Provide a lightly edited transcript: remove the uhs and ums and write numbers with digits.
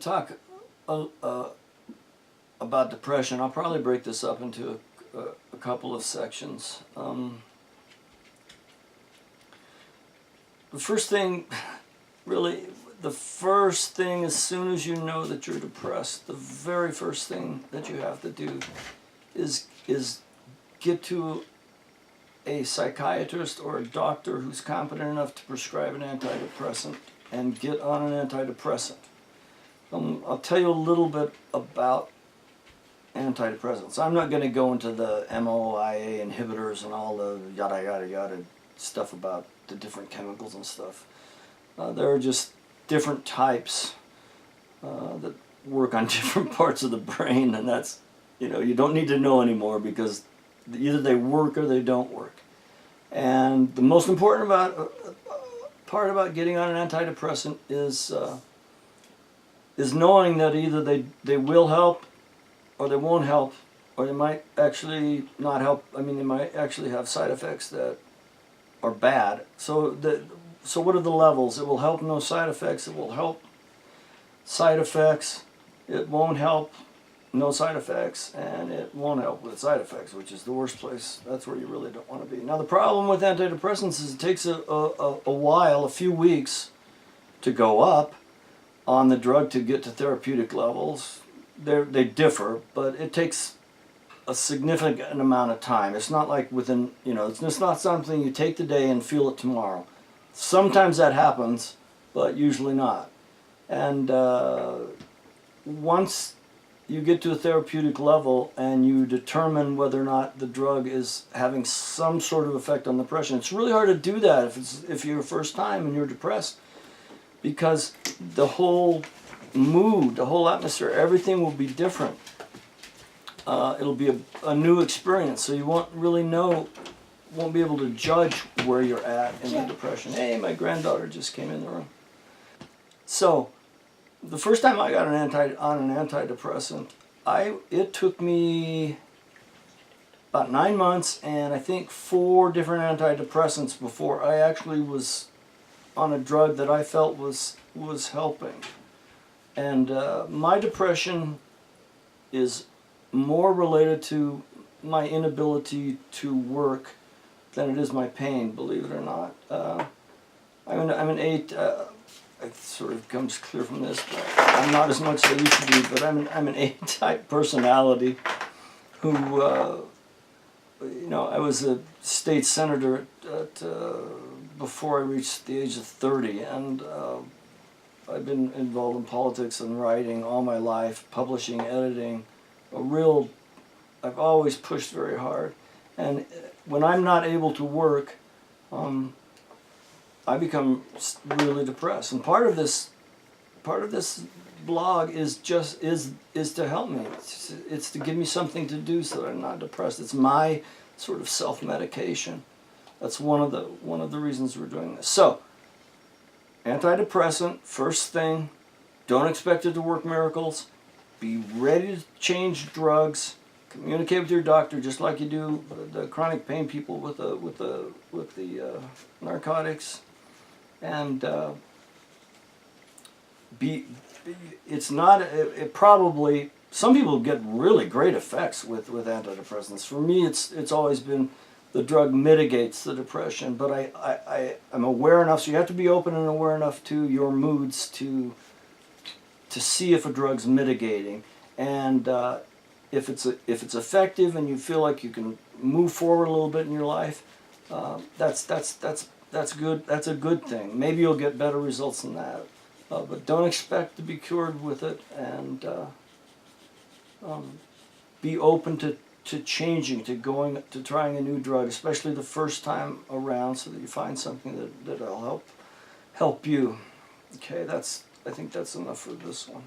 talk about depression. I'll probably break this up into a couple of sections. The first thing, really, the first thing, as soon as you know that you're depressed, the very first thing that you have to do is get to a psychiatrist or a doctor who's competent enough to prescribe an antidepressant and get on an antidepressant. I'll tell you a little bit about antidepressants. I'm not going to go into the MOIA inhibitors and all the yada yada yada stuff about the different chemicals and stuff. There are just different types that work on different parts of the brain, and that's, you don't need to know anymore because either they work or they don't work. And the most important part about getting on an antidepressant is knowing that either they will help or they won't help, or they might actually not help. I mean, they might actually have side effects that are bad. So what are the levels? It will help, no side effects. It will help, side effects. It won't help, no side effects, and it won't help with side effects, which is the worst place. That's where you really don't want to be. Now, the problem with antidepressants is it takes a while, a few weeks, to go up on the drug to get to therapeutic levels. They differ, but it takes a significant amount of time. It's not like within, it's not something you take today and feel it tomorrow. Sometimes that happens, but usually not. And once you get to a therapeutic level and you determine whether or not the drug is having some sort of effect on depression, it's really hard to do that if you're first time and you're depressed, because the whole mood, the whole atmosphere, everything will be different. It'll be a new experience, so you won't really won't be able to judge where you're at in the depression. Hey, my granddaughter just came in the room. So, the first time I got on an antidepressant, it took me about 9 months and I think 4 different antidepressants before I actually was on a drug that I felt was helping. And my depression is more related to my inability to work than it is my pain, believe it or not. I'm an 8. It sort of comes clear from this, but I'm not as much as I used to be, but I'm an A-type personality who, I was a state senator before I reached the age of 30, and I've been involved in politics and writing all my life, publishing, editing, I've always pushed very hard. And when I'm not able to work, I become really depressed. And part of this blog is to help me. It's to give me something to do so that I'm not depressed. It's my sort of self-medication. That's one of the reasons we're doing this. So, antidepressant, first thing, don't expect it to work miracles. Be ready to change drugs. Communicate with your doctor just like you do the chronic pain people with the narcotics. And probably, some people get really great effects with antidepressants. For me, it's always been the drug mitigates the depression, but I'm aware enough, so you have to be open and aware enough to your moods to see if a drug's mitigating. And if it's effective and you feel like you can move forward a little bit in your life, that's good. That's a good thing. Maybe you'll get better results than that, but don't expect to be cured with it, and be open to changing, to trying a new drug, especially the first time around, so that you find something that'll help you. Okay, I think that's enough for this one.